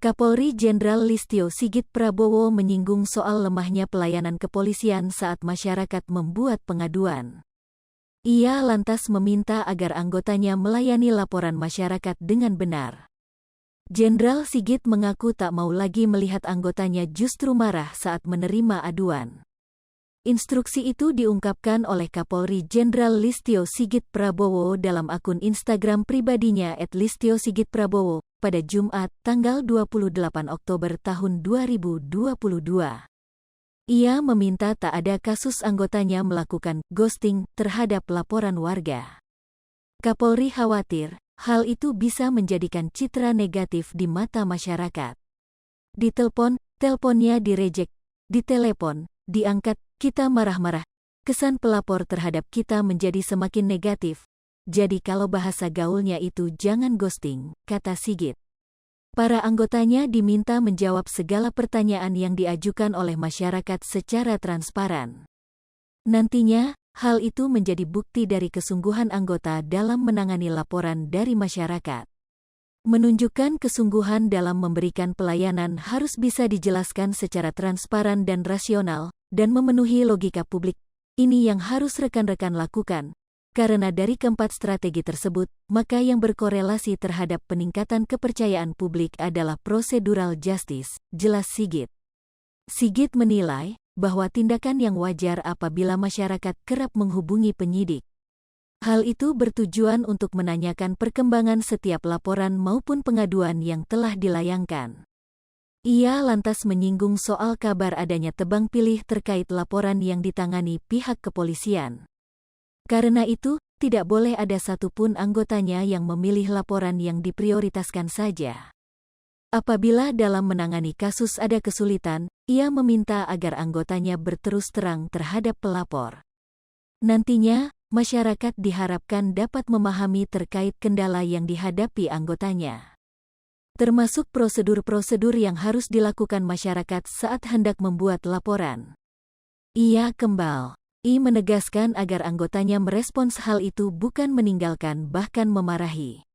Kapolri Jenderal Listio Sigit Prabowo menyinggung soal lemahnya pelayanan kepolisian saat masyarakat membuat pengaduan. Ia lantas meminta agar anggotanya melayani laporan masyarakat dengan benar. Jenderal Sigit mengaku tak mau lagi melihat anggotanya justru marah saat menerima aduan. Instruksi itu diungkapkan oleh Kapolri Jenderal Listio Sigit Prabowo dalam akun Instagram pribadinya @listiosigitprabowo pada Jumat, tanggal 28 Oktober tahun 2022. Ia meminta tak ada kasus anggotanya melakukan ghosting terhadap laporan warga. Kapolri khawatir, hal itu bisa menjadikan citra negatif di mata masyarakat. Ditelepon, teleponnya direject, ditelepon, diangkat, kita marah-marah. Kesan pelapor terhadap kita menjadi semakin negatif. Jadi kalau bahasa gaulnya itu jangan ghosting, kata Sigit. Para anggotanya diminta menjawab segala pertanyaan yang diajukan oleh masyarakat secara transparan. Nantinya, hal itu menjadi bukti dari kesungguhan anggota dalam menangani laporan dari masyarakat. Menunjukkan kesungguhan dalam memberikan pelayanan harus bisa dijelaskan secara transparan dan rasional, dan memenuhi logika publik. Ini yang harus rekan-rekan lakukan. Karena dari keempat strategi tersebut, maka yang berkorelasi terhadap peningkatan kepercayaan publik adalah procedural justice, jelas Sigit. Sigit menilai bahwa tindakan yang wajar apabila masyarakat kerap menghubungi penyidik. Hal itu bertujuan untuk menanyakan perkembangan setiap laporan maupun pengaduan yang telah dilayangkan. Ia lantas menyinggung soal kabar adanya tebang pilih terkait laporan yang ditangani pihak kepolisian. Karena itu, tidak boleh ada satupun anggotanya yang memilih laporan yang diprioritaskan saja. Apabila dalam menangani kasus ada kesulitan, ia meminta agar anggotanya berterus terang terhadap pelapor. Nantinya, masyarakat diharapkan dapat memahami terkait kendala yang dihadapi anggotanya. Termasuk prosedur-prosedur yang harus dilakukan masyarakat saat hendak membuat laporan. Ia menegaskan agar anggotanya merespons hal itu bukan meninggalkan bahkan memarahi.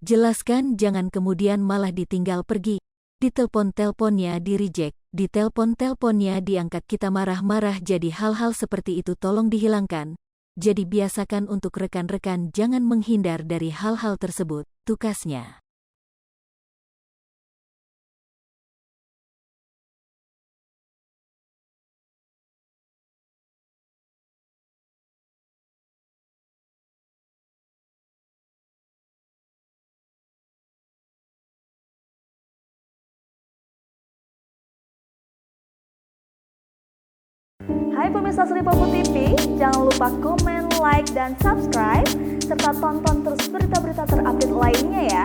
Jelaskan jangan kemudian malah ditinggal pergi. Ditelepon-teleponnya di-reject, ditelepon-teleponnya diangkat kita marah-marah, jadi hal-hal seperti itu tolong dihilangkan. Jadi biasakan untuk rekan-rekan jangan menghindar dari hal-hal tersebut, tukasnya. Hai pemirsa Sri Popo TV, jangan lupa komen, like, dan subscribe, serta tonton terus berita-berita terupdate lainnya ya.